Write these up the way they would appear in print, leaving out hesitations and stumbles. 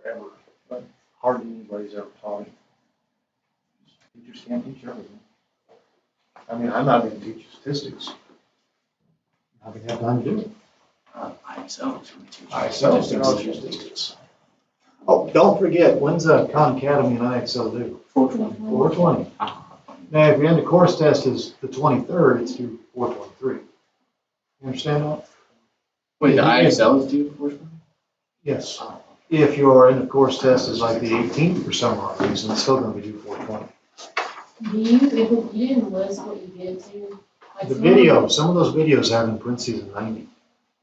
forever, but hardly anybody's ever taught it. Teachers can't teach everything. I mean, I'm not going to teach statistics. I'm not going to have time to do it. ISO is going to teach statistics. Oh, don't forget, when's Khan Academy and IXL due? 420. 420. Now, if your end of course test is the 23rd, it's due 423. You understand that? Wait, the IXL is due 420? Yes. If your end of course test is like the 18th for some odd reason, it's still going to be due 420. If you didn't list what you get to, like The video, some of those videos have in parentheses a 90.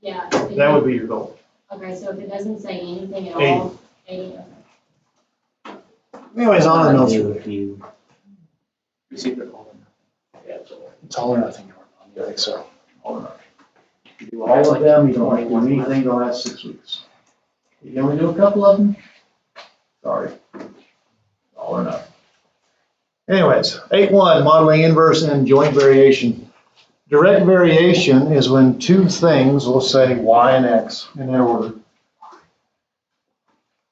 Yeah. That would be your goal. Okay, so if it doesn't say anything at all, 80, okay. Anyways, on the notes. You see the all or nothing. Yeah, it's all or nothing. I think so. All or nothing. You do all of them, you don't have to do anything the last 6 weeks. You can only do a couple of them. Sorry. All or nothing. Anyways, 8.1, modeling inverse and joint variation. Direct variation is when two things, we'll say y and x in that order.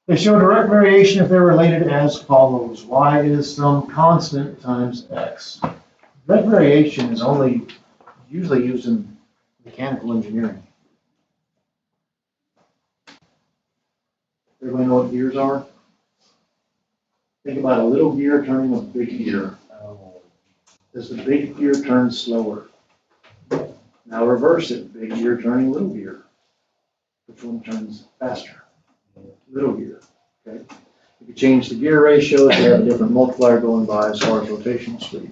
They show direct variation if they're related as follows. Y is some constant times x. Direct variation is only usually used in mechanical engineering. Everybody know what gears are? Think about a little gear turning a big gear. Does the big gear turn slower? Now reverse it. Big gear turning little gear. Which one turns faster? Little gear. Okay. If you change the gear ratios, you have a different multiplier going by as far as rotational speed.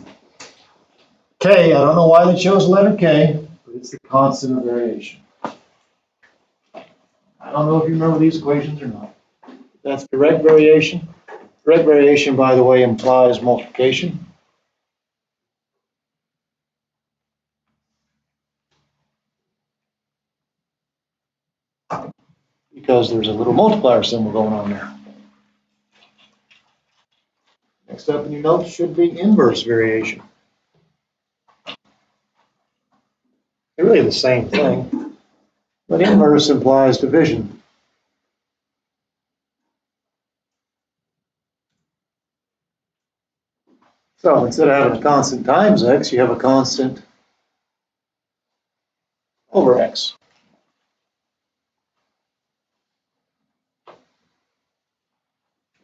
K, I don't know why they chose the letter K, but it's the constant of variation. I don't know if you remember these equations or not. That's direct variation. Direct variation, by the way, implies multiplication. Because there's a little multiplier symbol going on there. Next up in your notes should be inverse variation. They're really the same thing, but inverse implies division. So instead of having a constant times x, you have a constant over x.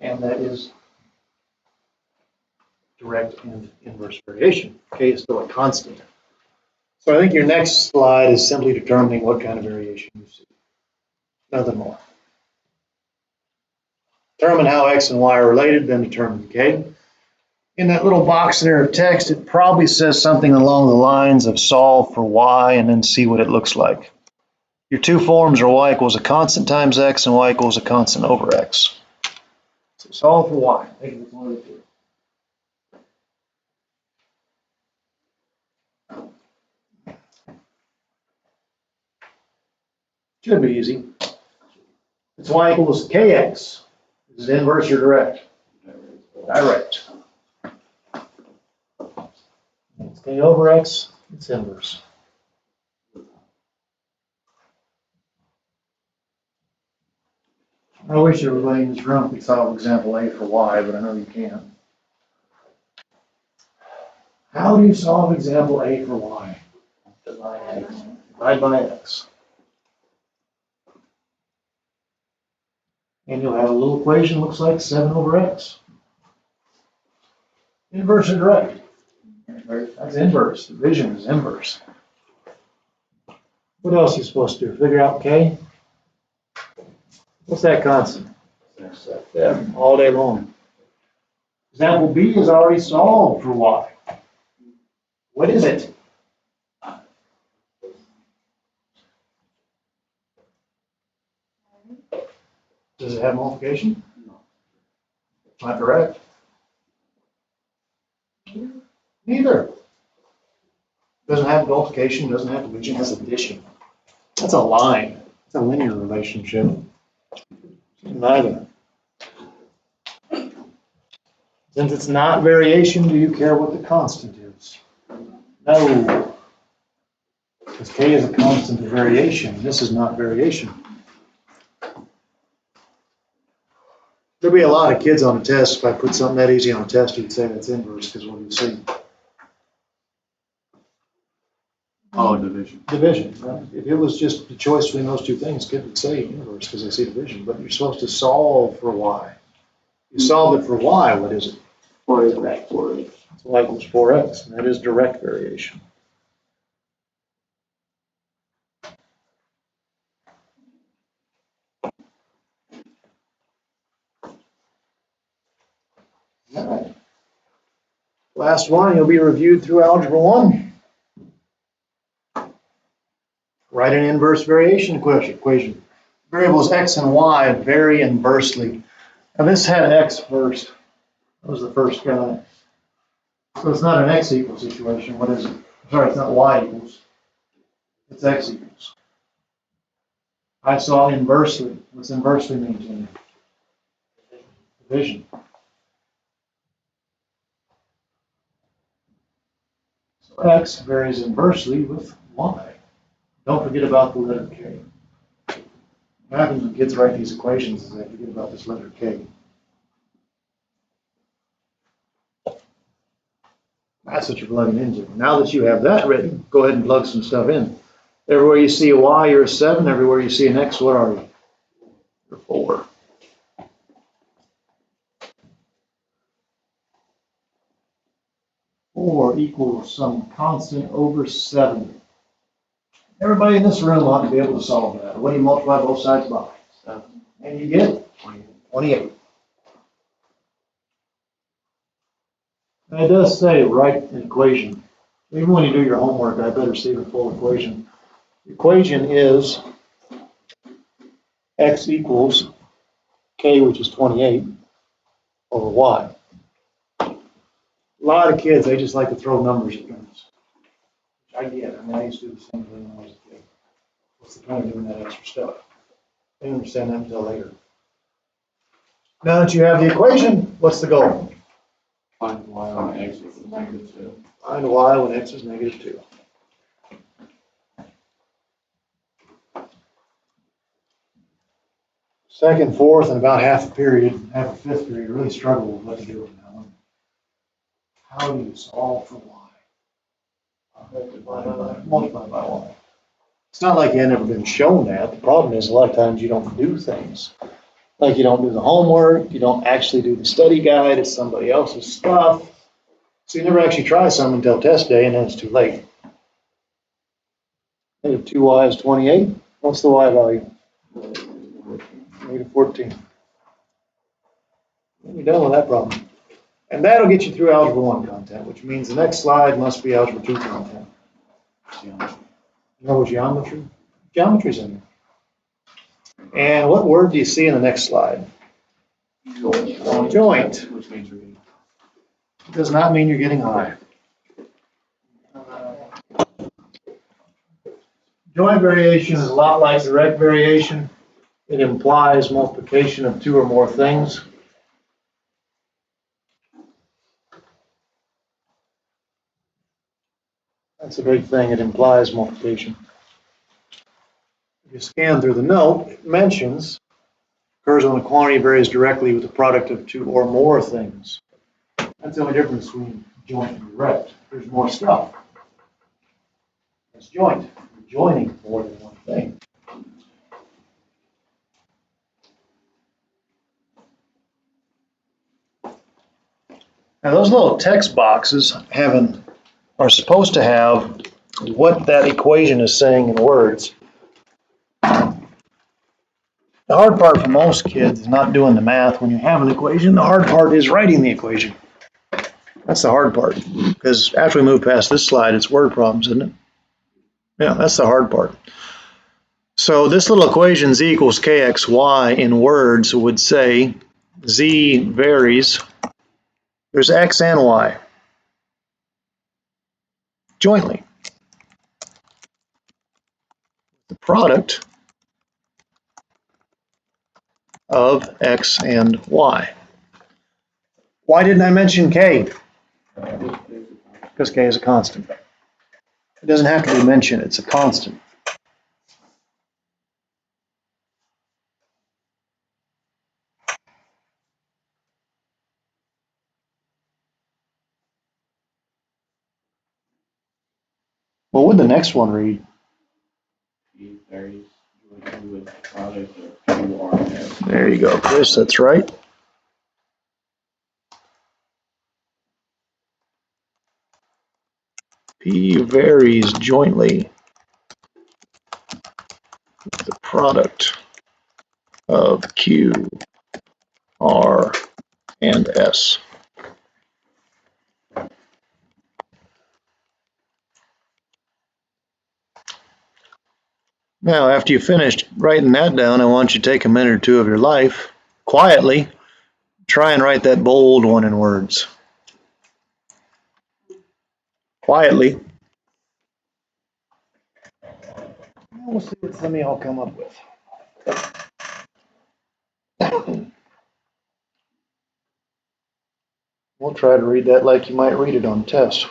And that is direct and inverse variation. K is still a constant. So I think your next slide is simply determining what kind of variation you see. Nothing more. Determine how x and y are related, then determine K. In that little box there of text, it probably says something along the lines of solve for y and then see what it looks like. Your two forms are y equals a constant times x and y equals a constant over x. So solve for y. Take it one of the two. Should be easy. It's y equals kx. Is it inverse or direct? Direct. It's k over x, it's inverse. I wish everybody in this room could solve example A for y, but I know you can't. How do you solve example A for y? Divide by x. And you'll have a little equation that looks like 7 over x. Inverse or direct? That's inverse. Division is inverse. What else are you supposed to do? Figure out k? What's that constant? Yeah, all day long. Example B is already solved for y. What is it? Does it have multiplication? No. Not direct. Neither. Doesn't have multiplication, doesn't have division, has addition. That's a line. It's a linear relationship. Neither. Since it's not variation, do you care what the constant is? No. Because k is a constant of variation. This is not variation. There'll be a lot of kids on the test. If I put something that easy on a test, you'd say that's inverse, because what do you see? Oh, division. Division, right? If it was just the choice between those two things, kids would say inverse because they see division, but you're supposed to solve for y. You solve it for y, what is it? 4x back 4x. So y equals 4x, and that is direct variation. All right. Last one, you'll be reviewed through Algebra 1. Write an inverse variation equation. Variables x and y vary inversely. Now this had x first. That was the first guy. So it's not an x equals situation. What is it? Sorry, it's not y equals. It's x equals. I saw inversely. What's inversely mean to me? Division. So x varies inversely with y. Don't forget about the letter k. What happens when kids write these equations is they forget about this letter k. That's what you're plugging into. Now that you have that written, go ahead and plug some stuff in. Everywhere you see a y, you're a 7. Everywhere you see an x, what are you? You're 4. Four equals some constant over 7. Everybody in this room ought to be able to solve that. What do you multiply both sides by? 7. And you get 28. And it does say write an equation. Even when you do your homework, I better see the full equation. The equation is x equals k, which is 28, over y. A lot of kids, they just like to throw numbers at things. Which I get. I mean, I used to do the same thing when I was a kid. What's the point of doing that extra stuff? I didn't understand that until later. Now that you have the equation, what's the goal? Find y on x equals -2. Find y when x is -2. Second, fourth, and about half a fifth period really struggle with what to do with that one. How do you solve for y? Multiply by y. It's not like you had never been shown that. The problem is a lot of times you don't do things. Like you don't do the homework, you don't actually do the study guide, it's somebody else's stuff. So you never actually try something until test day and then it's too late. -2y is 28. What's the y value? -14. And you're done with that problem. And that'll get you through Algebra 1 content, which means the next slide must be Algebra 2 content. No geometry? Geometry's in there. And what word do you see in the next slide? Joint. Which means you're getting. Does not mean you're getting high. Joint variation is a lot like direct variation. It implies multiplication of two or more things. That's a big thing. It implies multiplication. If you scan through the note, it mentions occurs when the quantity varies directly with the product of two or more things. That's the only difference between joint and direct. There's more stuff. It's joint. You're joining more than one thing. Now those little text boxes are supposed to have what that equation is saying in words. The hard part for most kids is not doing the math when you have an equation. The hard part is writing the equation. That's the hard part, because after we move past this slide, it's word problems, isn't it? Yeah, that's the hard part. So this little equation, z equals kxy, in words would say z varies. There's x and y jointly. The product of x and y. Why didn't I mention k? Because k is a constant. It doesn't have to be mentioned, it's a constant. What would the next one read? P varies with product or QRS. There you go, Chris, that's right. P varies jointly with the product of Q, R, and S. Now, after you finished writing that down, I want you to take a minute or two of your life, quietly, try and write that bold one in words. Quietly. We'll see what some of y'all come up with. We'll try to read that like you might read it on a test.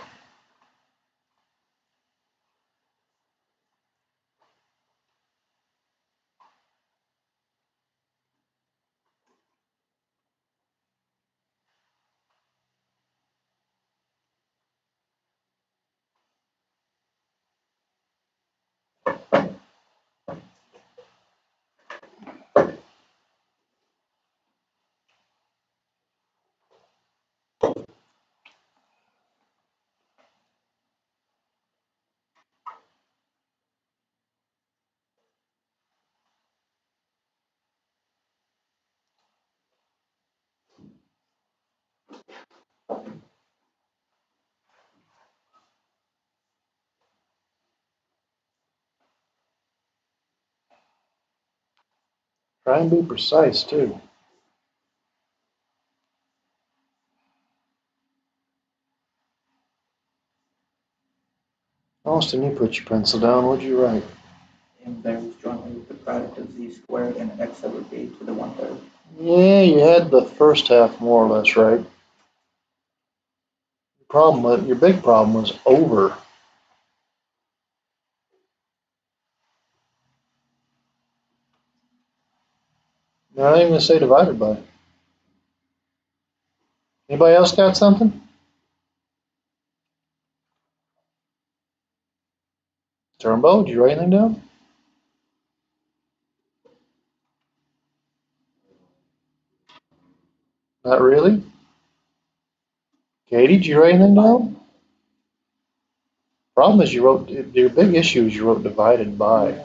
Try and be precise too. Austin, you put your pencil down. What'd you write? And varies jointly with the product of Z squared and X over B to the 1/3. Yeah, you had the first half more or less right. Your big problem was over. Now, I ain't gonna say divided by. Anybody else got something? Turnbow, did you write anything down? Not really. Katie, did you write anything down? Problem is your big issue is you wrote divided by.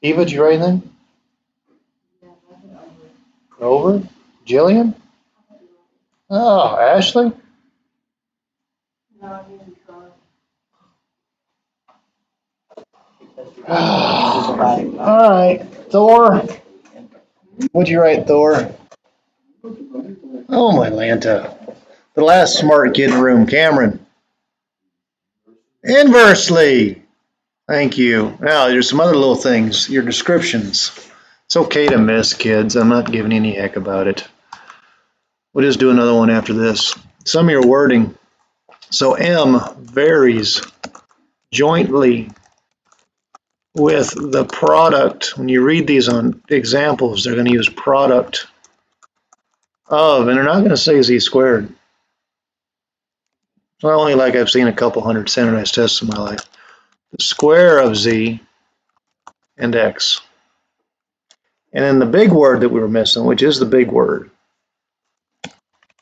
Eva, did you write anything? Over? Jillian? Oh, Ashley? All right, Thor. What'd you write, Thor? Oh, my Lanta. The last smart kid in the room, Cameron. Inversely. Thank you. Now, there's some other little things. Your descriptions. It's okay to miss, kids. I'm not giving any heck about it. We'll just do another one after this. Some of your wording. So M varies jointly with the product. When you read these on examples, they're going to use product of, and they're not going to say Z squared. Well, only like I've seen a couple hundred standardized tests in my life. The square of Z and X. And then the big word that we were missing, which is the big word.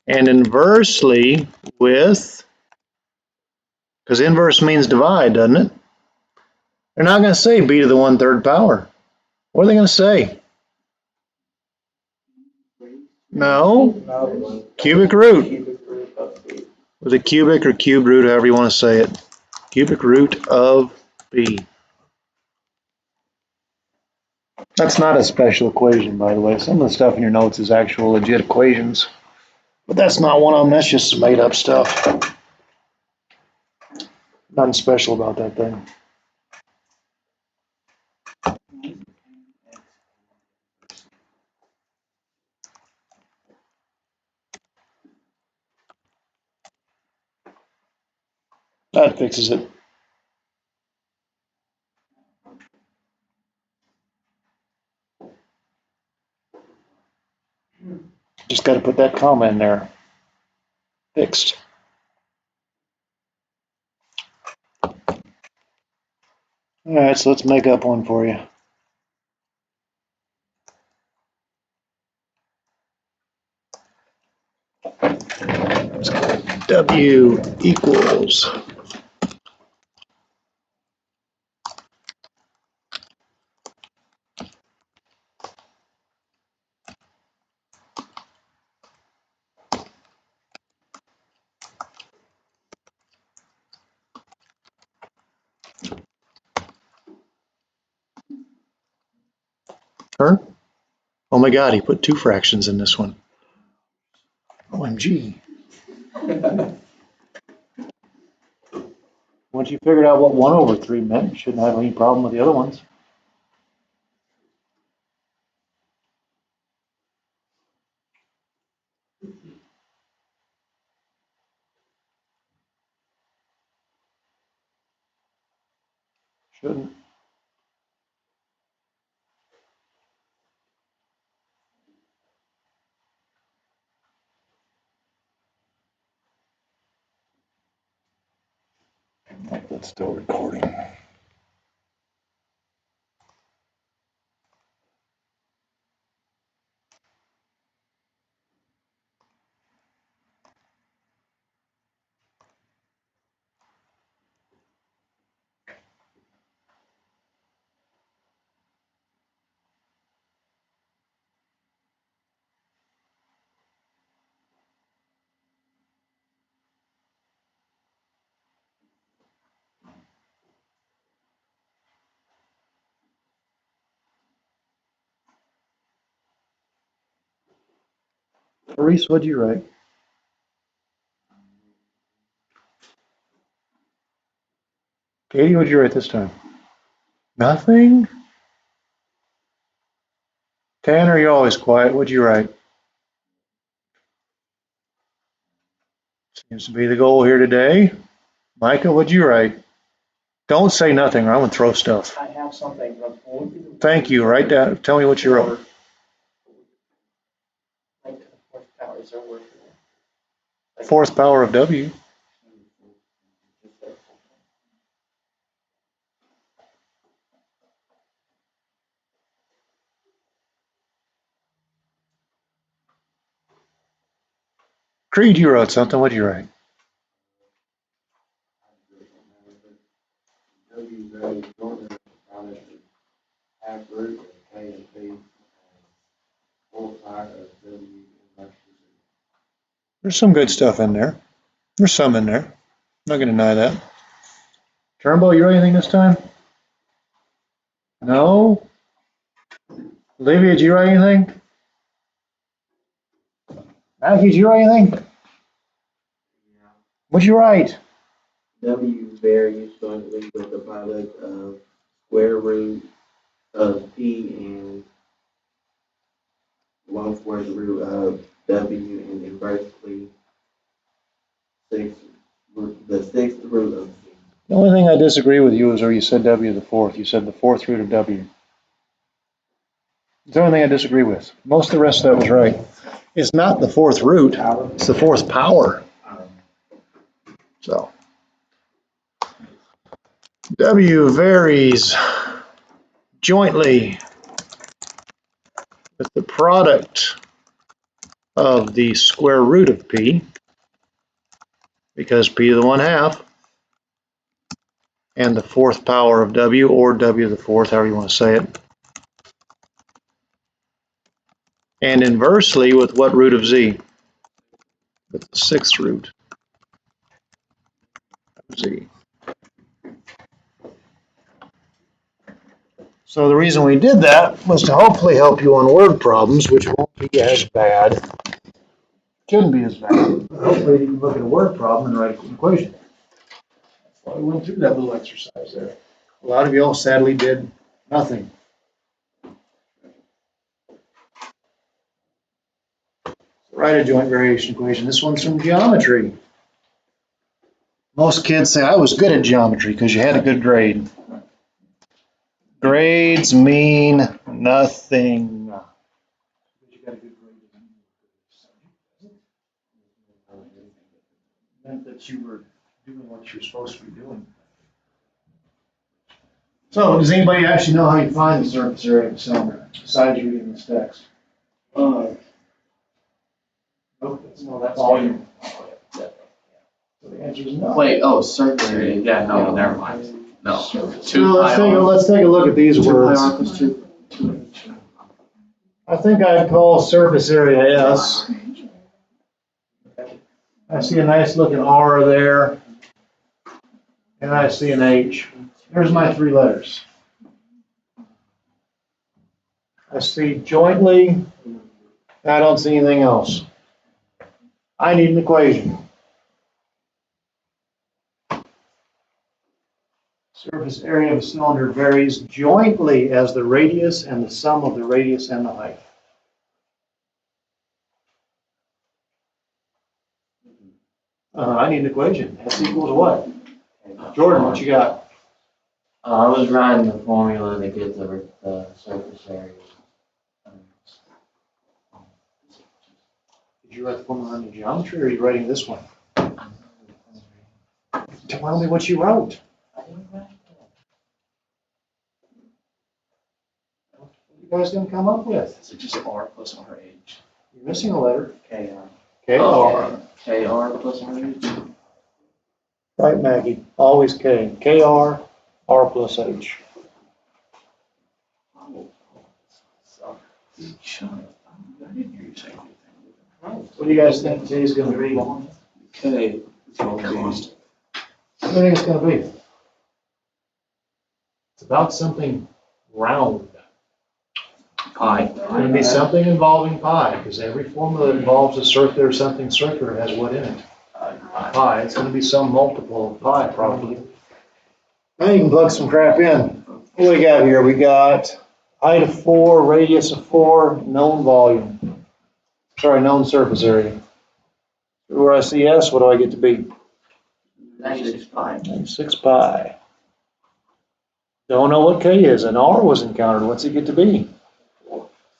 And inversely with, because inverse means divide, doesn't it? They're not going to say b to the 1/3 power. What are they going to say? No. Cubic root. With a cubic or cube root, however you want to say it. Cubic root of b. That's not a special equation, by the way. Some of the stuff in your notes is actual legit equations. But that's not one of them. That's just some made up stuff. Nothing special about that thing. That fixes it. Just got to put that comma in there. Fixed. All right, so let's make up one for you. W equals turn. Oh my God, he put two fractions in this one. OMG. Once you figured out what 1/3 meant, you shouldn't have any problem with the other ones. Shouldn't. I think that's still recording. Reese, what'd you write? Katie, what'd you write this time? Nothing? Tanner, you're always quiet. What'd you write? Seems to be the goal here today. Micah, what'd you write? Don't say nothing or I'm gonna throw stuff. I have something. Thank you. Write down. Tell me what you wrote. Like, horsepower, is there a word for that? Fourth power of W. Creed, you wrote something. What'd you write? There's some good stuff in there. There's some in there. I'm not gonna deny that. Turnbow, you write anything this time? No? Olivia, did you write anything? Matthew, did you write anything? What'd you write? W varies jointly with the product of square root of P and 1/4 root of W and inversely the sixth root of C. The only thing I disagree with you is where you said W the fourth. You said the fourth root of W. It's the only thing I disagree with. Most of the rest of that was right. It's not the fourth root, it's the fourth power. So W varies jointly with the product of the square root of P, because P to the 1/2, and the fourth power of W, or W to the fourth, however you want to say it. And inversely with what root of Z? With the sixth root of Z. So the reason we did that was to hopefully help you on word problems, which won't be as bad. Shouldn't be as bad. Hopefully you can look at a word problem and write an equation. That's why we went through that little exercise there. A lot of y'all sadly did nothing. Write a joint variation equation. This one's from geometry. Most kids say, I was good at geometry because you had a good grade. Grades mean nothing. You got a good grade meant that you were doing what you're supposed to be doing. So, does anybody actually know how you find the surface area of a cylinder, besides reading this text? Nope, it's not that volume. So the answer is no. Wait, oh, surface area, yeah, no, never mind. No. So let's take a look at these words. I think I'd call surface area S. I see a nice looking R there. And I see an H. There's my three letters. I see jointly, and I don't see anything else. I need an equation. Surface area of a cylinder varies jointly as the radius and the sum of the radius and the height. I need an equation. S equals what? Jordan, what you got? I was writing the formula to get the surface area. Did you write the formula on your geometry, or are you writing this one? Tell me what you wrote. I didn't write What are you guys gonna come up with? that. Is it just R plus RH? You're missing a letter. KR. K R. KR plus RH? Right, Maggie. Always K. K R, R plus H. Shut up. I didn't hear you say anything. What do you guys think K is gonna be? K is going to be. What do you think it's gonna be? It's about something round. Pi. It's gonna be something involving pi, because every formula that involves a circular or something circular has what in it? Pi. It's gonna be some multiple of pi, probably. Now you can plug some crap in. What do we got here? We got height of 4, radius of 4, known volume. Sorry, known surface area. Where I see S, what do I get to be? 96 pi. 6 pi. Don't know what K is. An R was encountered. What's it get to be?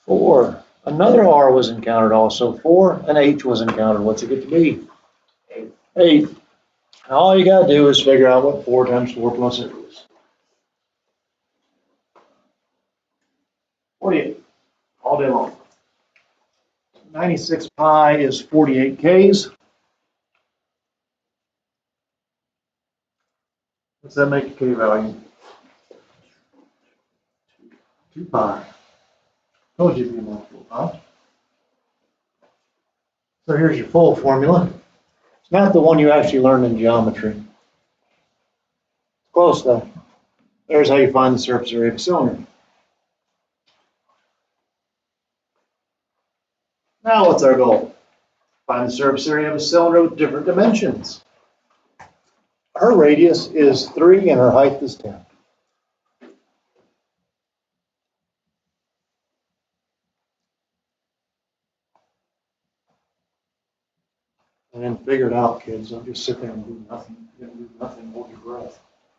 4. Another R was encountered also. 4. An H was encountered. What's it get to be? 8. And all you gotta do is figure out what 4 times 4 plus 8 is. 48. All day long. 96 pi is 48 Ks. What's that make a K value? 2 pi. Told you it'd be a multiple, huh? So here's your full formula. It's not the one you actually learned in geometry. It's close though. There's how you find the surface area of a cylinder. Now what's our goal? Find the surface area of a cylinder with different dimensions. Her radius is 3 and her height is 10. And then figure it out, kids. Don't just sit there and do nothing. You don't do nothing, hold your breath.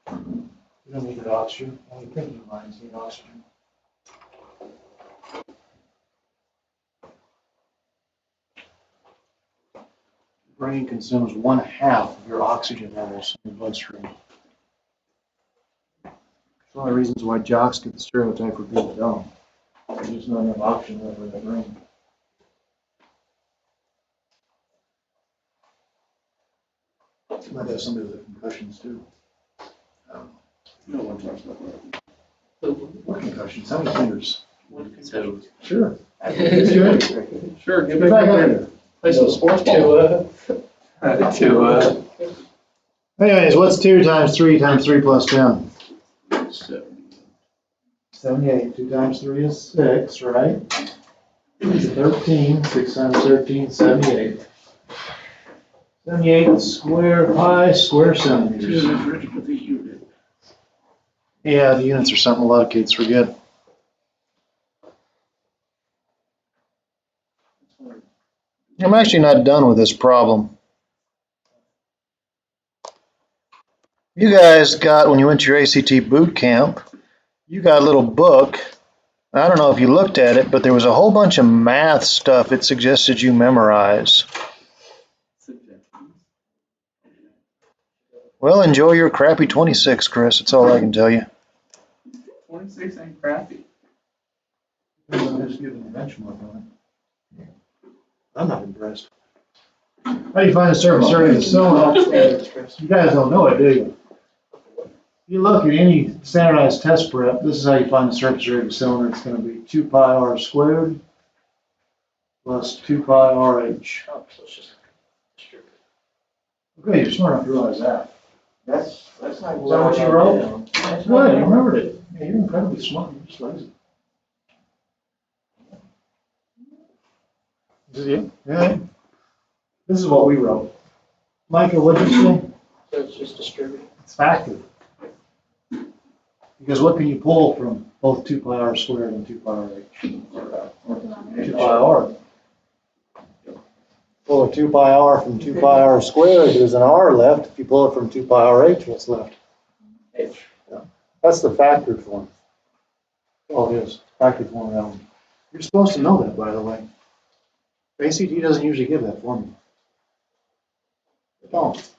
You don't need that oxygen. Only thinking minds need oxygen. Your brain consumes 1/2 of your oxygen levels in your bloodstream. It's one of the reasons why jocks get the stereotype for being dumb. There's just not enough oxygen level in the brain. Might have somebody with concussions too. No one talks about that. What concussions? How many fingers? Two. Sure. Sure, give Get back out there. Play some sports ball. Anyways, what's 2 times 3 times 3 plus 10? 78. 2 times 3 is 6, right? 13. 6 times 13, 78. 78 square pi square centimeters. Yeah, the units are something a lot of kids forget. I'm actually not done with this problem. You guys got, when you went to your ACT boot camp, you got a little book. I don't know if you looked at it, but there was a whole bunch of math stuff it suggested you memorize. Well, enjoy your crappy 26, Chris. That's all I can tell you. 26 ain't crappy. I'm just giving a benchmark on it. I'm not impressed. How do you find the surface area of the cylinder? You guys don't know it, do you? You look at any standardized test prep, this is how you find the surface area of the cylinder. It's going to be 2 pi r squared plus 2 pi RH. Oh, so it's just distributed. Okay, you're smart enough to realize that. That's like. Is that what you wrote? That's good, you remembered it. Yeah, you're incredibly smart, you're just lazy. Is it you? Yeah. This is what we wrote. Michael, what did you say? So it's just distributed. It's factored. Because what can you pull from both 2 pi r squared and 2 pi r h? 2 pi r. Pull a 2 pi r from 2 pi r squared, there's an r left. If you pull it from 2 pi r h, what's left? H. That's the factored form. Oh, it is. Factored form of that one. You're supposed to know that, by the way. ACT doesn't usually give that formula. They don't.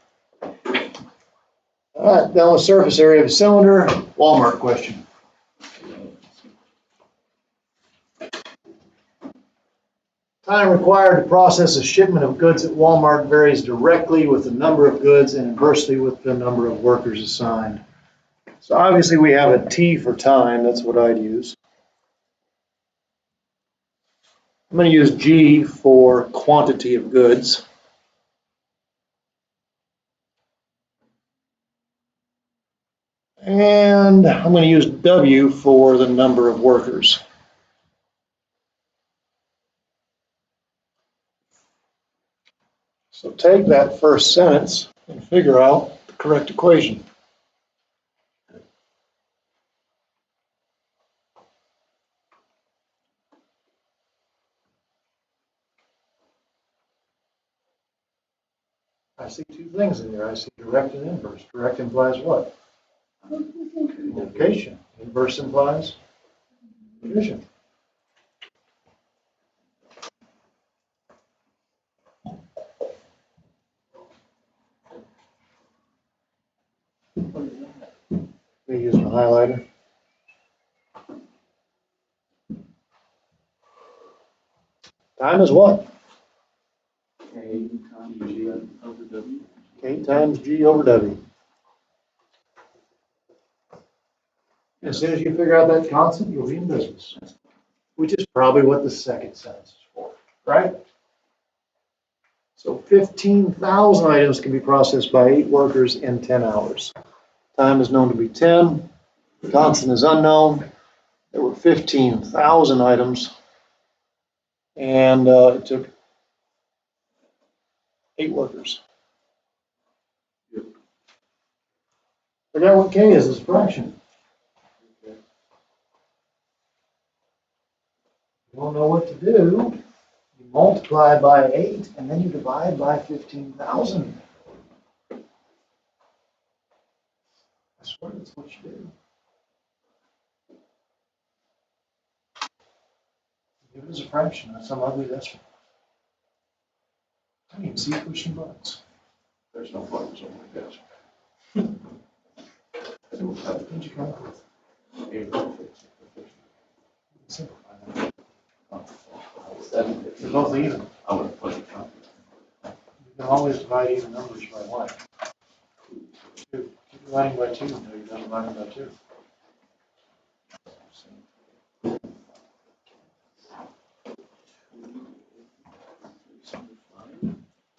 All right, down with surface area of the cylinder. Walmart question. Time required to process a shipment of goods at Walmart varies directly with the number of goods and inversely with the number of workers assigned. So obviously we have a T for time, that's what I'd use. I'm going to use G for quantity of goods. And I'm going to use W for the number of workers. So take that first sentence and figure out the correct equation. I see two things in there. I see direct and inverse. Direct implies what? Multiplication. Inverse implies division. We use my highlighter. Time is what? K times G over W. K times G over W. As soon as you figure out that constant, you'll be in business. Which is probably what the second sentence is for, right? So 15,000 items can be processed by 8 workers in 10 hours. Time is known to be 10. The constant is unknown. There were 15,000 items. And it took 8 workers. Figure out what K is as a fraction. You don't know what to do. You multiply by 8 and then you divide by 15,000. I swear that's what you do. Give it as a fraction, not some ugly decimal. I didn't even see you pushing buttons. There's no buttons on my desk. What did you come up with? Simplify that. They're both even. I would have put it on. You can always divide even numbers by what? 2. Keep dividing by 2 until you're done dividing by 2.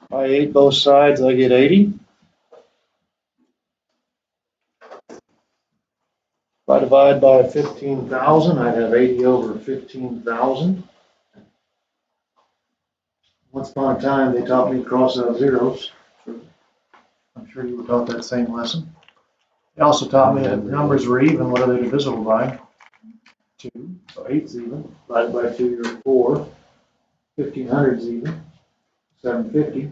By 8 both sides, I get 80. If I divide by 15,000, I'd have 80 over 15,000. Once upon a time, they taught me to cross out zeros. I'm sure you were taught that same lesson. They also taught me that if numbers were even, what are they divisible by? 2. So 8's even. Divided by 2, you're 4. 1,500's even. 750.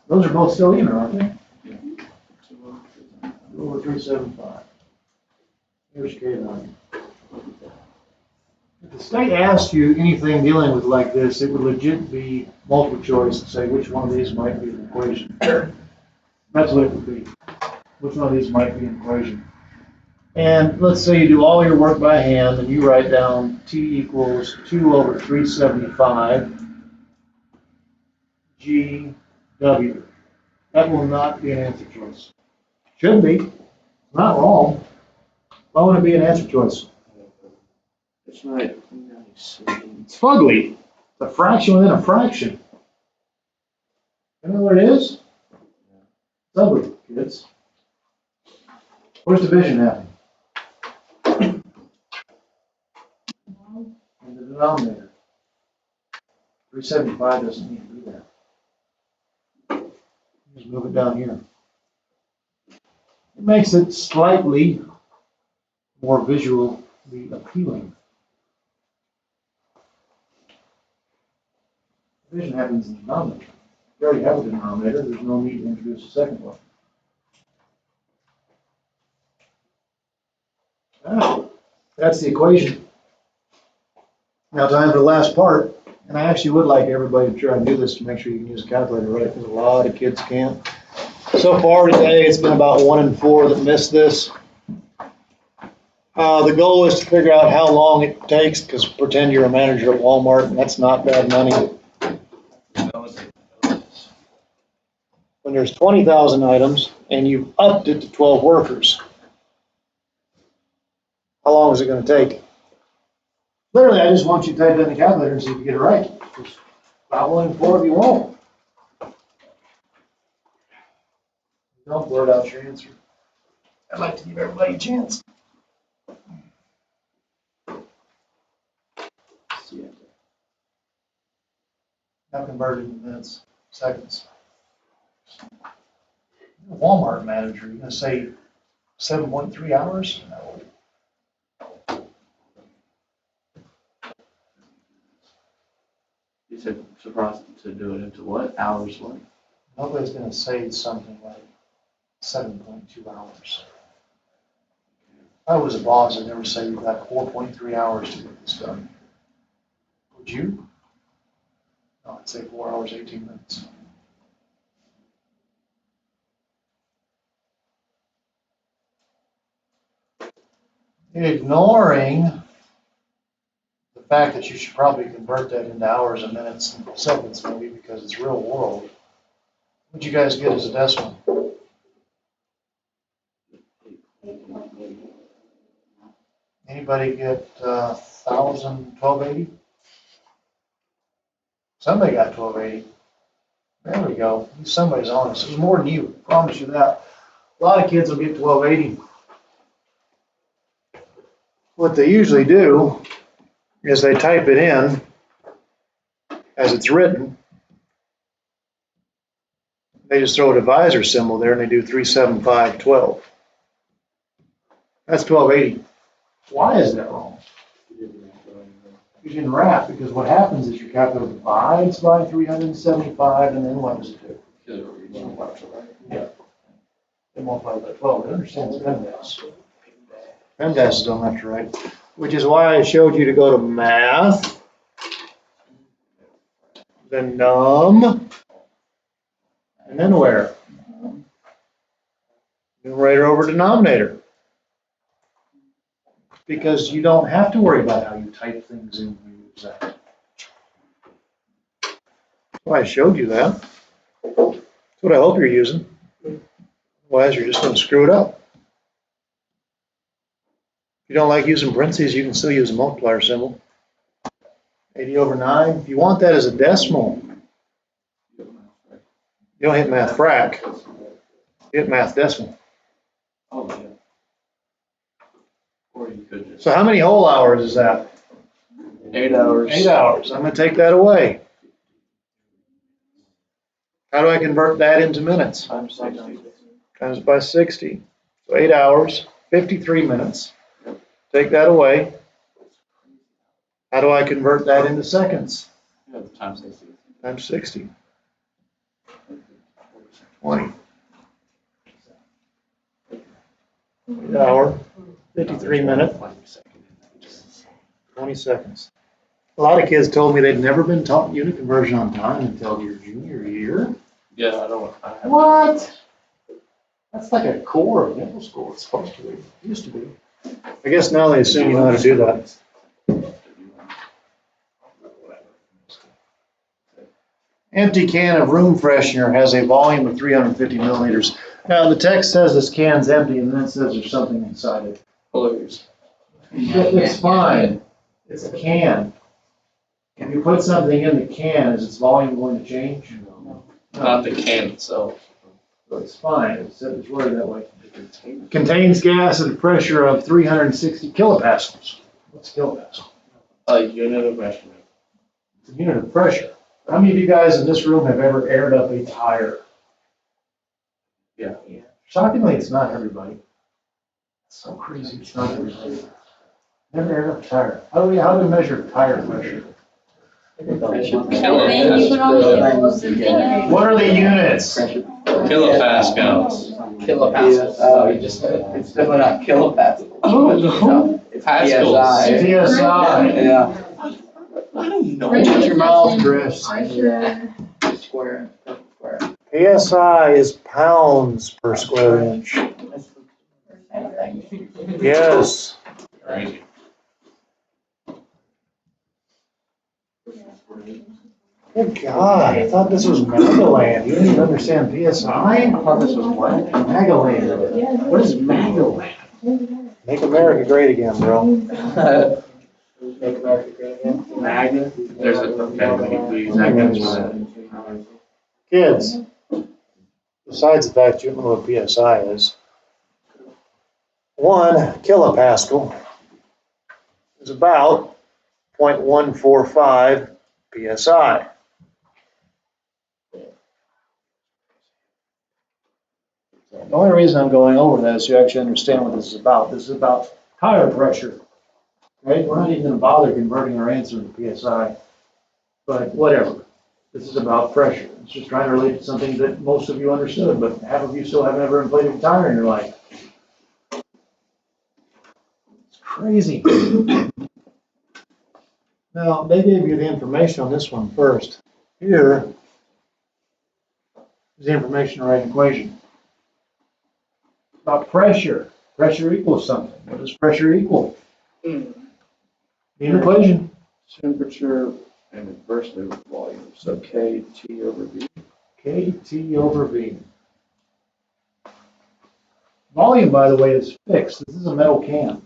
Those are both still even, aren't they? Yeah. Over 375. Here's K value. If the state asked you anything dealing with like this, it would legit be multiple choice and say which one of these might be an equation. That's what it would be. Which one of these might be an equation? And let's say you do all your work by hand and you write down T equals 2 over 375 GW. That will not be an answer choice. Should be. Not wrong. Why would it be an answer choice? It's not nice. It's fugly. It's a fraction within a fraction. You know what it is? It's ugly, kids. Where's division happen? In the denominator. 375 doesn't need to be there. Just move it down here. It makes it slightly more visually appealing. Division happens in the denominator. You already have a denominator, there's no need to introduce a second one. That's the equation. Now time for the last part, and I actually would like everybody to try and do this to make sure you can use a calculator, right? Because a lot of kids can't. So far today, it's been about 1 in 4 that missed this. The goal is to figure out how long it takes, because pretend you're a manager at Walmart, and that's not bad money. When there's 20,000 items, and you've upped it to 12 workers, how long is it going to take? Literally, I just want you to type it in the calculator and see if you get it right. About 1 in 4 if you won't. Don't blurt out your answer. I'd like to give everybody a chance. Now convert it into minutes, seconds. You're a Walmart manager, you're going to say 7.3 hours? No. You said surprised to do it into what? Hours what? Nobody's going to say something like 7.2 hours. If I was a boss, I'd never say you've got 4.3 hours to get this done. Would you? No, I'd say 4 hours, 18 minutes. Ignoring the fact that you should probably convert that into hours and minutes and seconds maybe because it's real world. What'd you guys get as a decimal? Anybody get 1,000, 1280? Somebody got 1280. There we go. Somebody's honest. It was more than you. I promise you that. A lot of kids will get 1280. What they usually do is they type it in as it's written. They just throw a divisor symbol there and they do 37512. That's 1280. Why is that wrong? You didn't wrap, because what happens is your calculator divides by 375, and then what does it do? Yeah. They multiply by 12. It understands PEMDAS. PEMDAS don't have to write, which is why I showed you to go to math, then num, and then where? Numerator over denominator. Because you don't have to worry about how you type things in when you use that. That's why I showed you that. That's what I hope you're using. Otherwise, you're just going to screw it up. If you don't like using parentheses, you can still use a multiplier symbol. 80 over 9. If you want that as a decimal, you don't hit math frac. You hit math decimal. Oh, yeah. Or you could just. So how many whole hours is that? 8 hours. 8 hours. I'm going to take that away. How do I convert that into minutes? Times 60. Times by 60. So 8 hours, 53 minutes. Take that away. How do I convert that into seconds? Yeah, times 60. Times 60. 20. 8 hour, 53 minute, 20 seconds. A lot of kids told me they'd never been taught unit conversion on time until your junior year. Yeah, I have. What? That's like a core of middle school. It's supposed to be. It used to be. I guess now they assume you know how to do that. Empty can of room freshener has a volume of 350 milliliters. Now, the text says this can's empty and then it says there's something inside it. Blues. It's fine. It's a can. If you put something in the can, is its volume going to change? Not the can itself. So it's fine. It's worded that way. Contains gas at a pressure of 360 kilopascals. What's kilopascal? A unit of measurement. It's a unit of pressure. How many of you guys in this room have ever aired up a tire? Yeah. Shockingly, it's not everybody. It's so crazy, it's not everybody. Never aired up a tire. How do we measure tire pressure? Then you put all the chemicals and things. What are the units? Kilopascals. Kilopascals. Oh, you just, it's definitely not kilopascals. Oh, It's Pascals. PSI. PSI. Yeah. I don't know. Shut your mouth, Chris. Square, square. PSI is pounds per square inch. That's the same thing. Yes. Crazy. Good God, I thought this was Magaland. You didn't even understand PSI? I thought this was what? Magaland. What is Magaland? Make America great again, bro. Make America great again. Magna? There's a, okay, we use acronyms for that. Kids, besides the fact you don't know what PSI is, 1 kilopascal is about 0.145 PSI. The only reason I'm going over that is you actually understand what this is about. This is about tire pressure. Right? We're not even going to bother converting our answer to PSI, but whatever. This is about pressure. It's just trying to relate to something that most of you understood, but half of you still haven't ever inflated a tire in your life. It's crazy. Now, they gave you the information on this one first. Here is the information to write an equation. About pressure. Pressure equals something. What does pressure equal? Need an equation. Temperature and inversely with volume, so KT over V. KT over V. Volume, by the way, is fixed. This is a metal can. You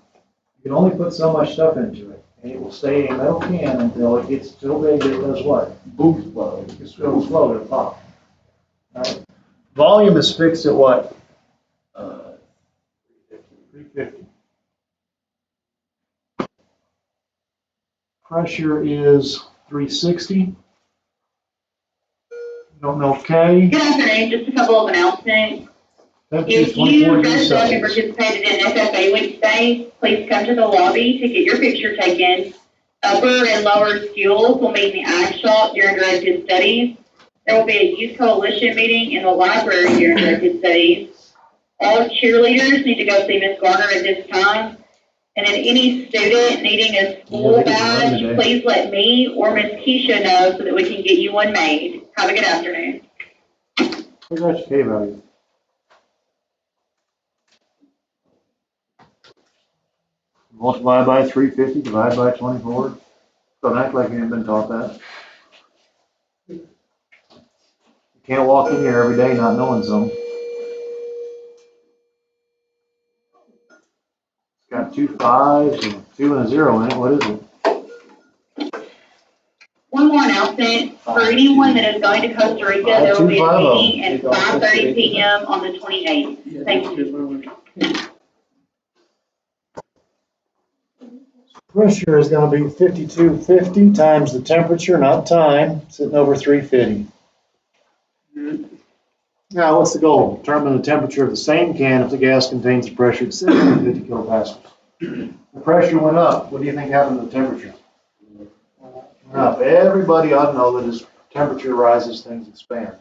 can only put so much stuff into it, and it will stay a metal can until it gets so big that it does what? Boost flow. It just goes slow to pop. All right. Volume is fixed at what? 350. Pressure is 360. Don't know K. Good afternoon, just a couple of announcements. Temperature is If 24 you degrees registered and Celsius. participated in FFA week today, please come to the lobby to get your picture taken. Upper and lower skills will meet in the ag shop during directed studies. There will be a youth coalition meeting in the library during directed studies. All cheerleaders need to go see Ms. Garner at this time. And then any student needing a school badge, please let me or Ms. Keisha know so that we can get you one made. Have a good afternoon. Where's that K value? Multiply by 350, divide by 24. Don't act like you haven't been taught that. You can't walk in here every day not knowing something. It's got 2 5s and 2 and a 0 in it. What is it? One more announcement, for anyone that is going to Costa Rica, there will be a meeting at 5:30 p.m. on the 28th. Thank you. Pressure is going to be 5250 times the temperature, not time, sitting over 350. Now, what's the goal? Determine the temperature of the same can if the gas contains a pressure of 750 kilopascals. The pressure went up. What do you think happened to the temperature? Went up. Everybody ought to know that as temperature rises, things expand.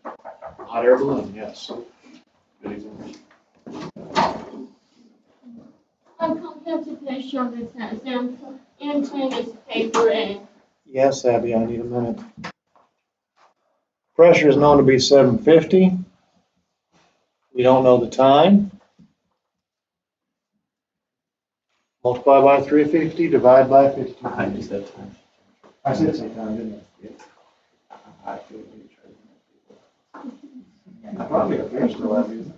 Hot air balloon, yes. Good example. Comprehensive picture of the sample and Chinese paper and. Yes, Abby, I need a minute. Pressure is known to be 750. We don't know the time. Multiply by 350, divide by 50. I just said time. I said same time, didn't I feel like you I? Probably up here still have you.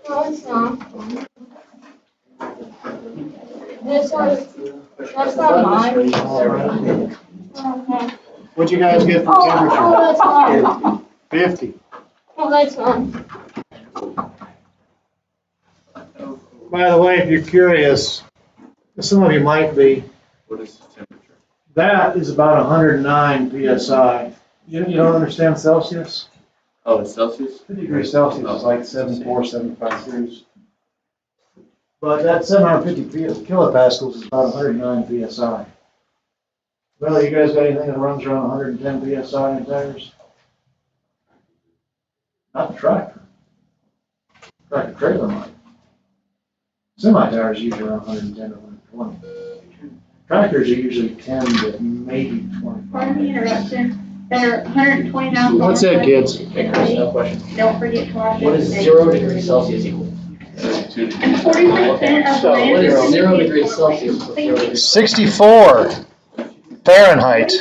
No, it's not. This one, that's not mine. Okay. What'd you guys get for Oh, temperature? that's mine. 50. Oh, that's mine. By the way, if you're curious, some of you might be, What is the temperature? that is about 109 PSI. You don't understand Celsius? Oh, it's Celsius? 50 degrees Celsius is like 74, 75 degrees. But that 750 kilopascals is about 109 PSI. Well, you guys got anything that runs around 110 PSI in tires? Not the tractor. Tractor trailer might. Semi tires usually around 110 to 120. Tractors are usually 10 to maybe 25. Pardon the interruption. They're 120 miles. What's that, kids? No question. Don't forget to wash it. What is 0 degrees Celsius equal? 32 degrees. And 40% of So land. what is is 0 in the- degrees Celsius? Plus 0 degrees 64 Fahrenheit.